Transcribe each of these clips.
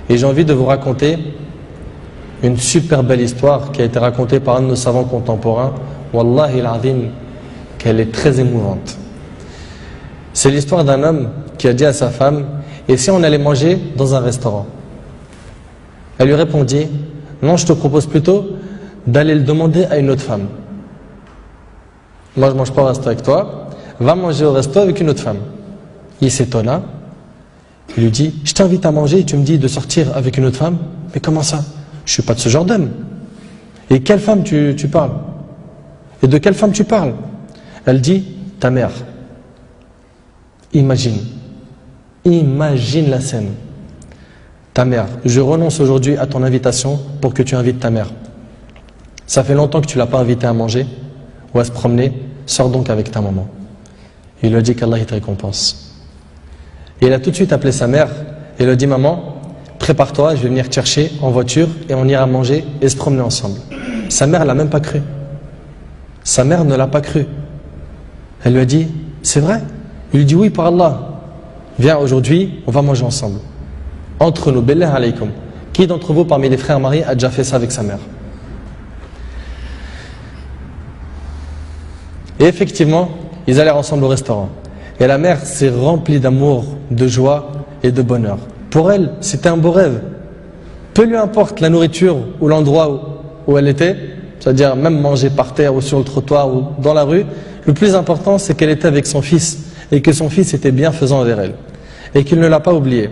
Et j'ai envie de vous raconter une super belle histoire qui a été racontée par un de nos savants contemporains. Wallahi al-azim, qu'elle est très émouvante. C'est l'histoire d'un homme qui a dit à sa femme: et si on allait manger dans un restaurant? Elle lui répondit: non, je te propose plutôt d'aller le demander à une autre femme. Moi je mange pas au resto avec toi, va manger au resto avec une autre femme. Il s'étonna, il lui dit: je t'invite à manger et tu me dis de sortir avec une autre femme? Mais comment ça? Je suis pas de ce genre d'homme. Et quelle femme tu parles? Et de quelle femme tu parles? Elle dit: ta mère. Imagine la scène. Ta mère, je renonce aujourd'hui à ton invitation pour que tu invites ta mère. Ça fait longtemps que tu l'as pas invitée à manger ou à se promener, sors donc avec ta maman. Il lui a dit qu'Allah te récompense. Et il a tout de suite appelé sa mère et lui a dit: maman, prépare-toi, je vais venir te chercher en voiture et on ira manger et se promener ensemble. Sa mère l'a même pas cru. Sa mère ne l'a pas cru. Elle lui a dit: c'est vrai? Il lui dit: oui, par Allah. Viens, aujourd'hui, on va manger ensemble. Entre nous, billah alaykum. Qui d'entre vous, parmi les frères mariés, a déjà fait ça avec sa mère? Et effectivement, ils allèrent ensemble au restaurant. Et la mère s'est remplie d'amour, de joie et de bonheur. Pour elle, c'était un beau rêve. Peu lui importe la nourriture ou l'endroit où elle était, c'est-à-dire même manger par terre ou sur le trottoir ou dans la rue, le plus important, c'est qu'elle était avec son fils et que son fils était bienfaisant envers elle. Et qu'il ne l'a pas oublié,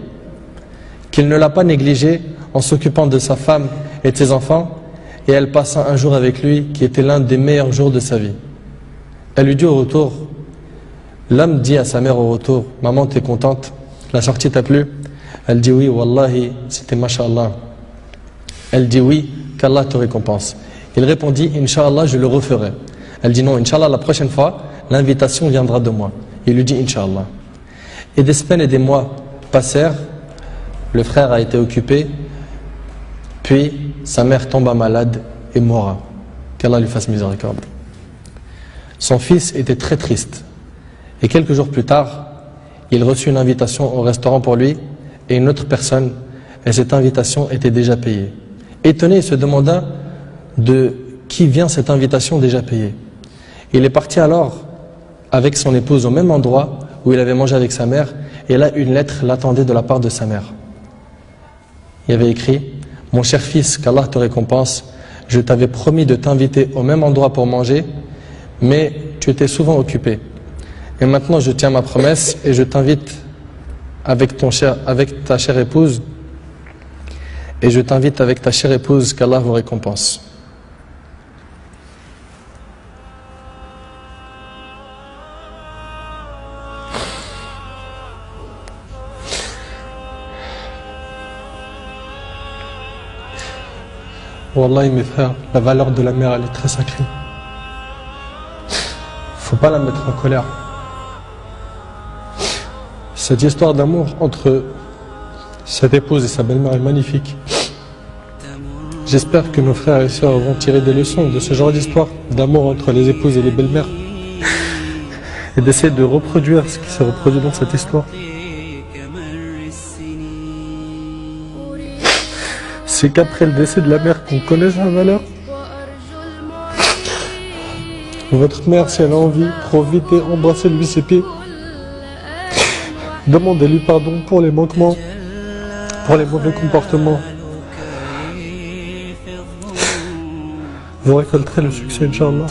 qu'il ne l'a pas négligé en s'occupant de sa femme et de ses enfants, et elle passa un jour avec lui qui était l'un des meilleurs jours de sa vie. Elle lui dit au retour, l'homme dit à sa mère au retour: maman, t'es contente? La sortie t'a plu? Elle dit: oui, wallahi, c'était mashallah. Elle dit: oui, qu'Allah te récompense. Il répondit: Inch'Allah, je le referai. Elle dit: non, Inch'Allah, la prochaine fois, l'invitation viendra de moi. Il lui dit: Inch'Allah. Et des semaines et des mois passèrent, le frère a été occupé, puis sa mère tomba malade et mourra. Qu'Allah lui fasse miséricorde. Son fils était très triste. Et quelques jours plus tard, il reçut une invitation au restaurant pour lui et une autre personne, et cette invitation était déjà payée. Étonné, il se demanda de qui vient cette invitation déjà payée. Il est parti alors avec son épouse au même endroit où il avait mangé avec sa mère, et là une lettre l'attendait de la part de sa mère. Il y avait écrit: mon cher fils, qu'Allah te récompense, je t'avais promis de t'inviter au même endroit pour manger, mais tu étais souvent occupé. Et maintenant je tiens ma promesse et je t'invite avec ta chère épouse, et je t'invite avec ta chère épouse, qu'Allah vous récompense. Wallahi mes frères, la valeur de la mère, elle est très sacrée. Faut pas la mettre en colère. Cette histoire d'amour entre cette épouse et sa belle-mère est magnifique. J'espère que nos frères et sœurs vont tirer des leçons de ce genre d'histoire d'amour entre les épouses et les belles-mères et d'essayer de reproduire ce qui s'est reproduit dans cette histoire. C'est qu'après le décès de la mère qu'on connaît sa valeur. Votre mère, si elle a envie, profitez, embrassez-lui ses pieds. Demandez-lui pardon pour les manquements, pour les mauvais comportements. Vous récolterez le succès, Inch'Allah.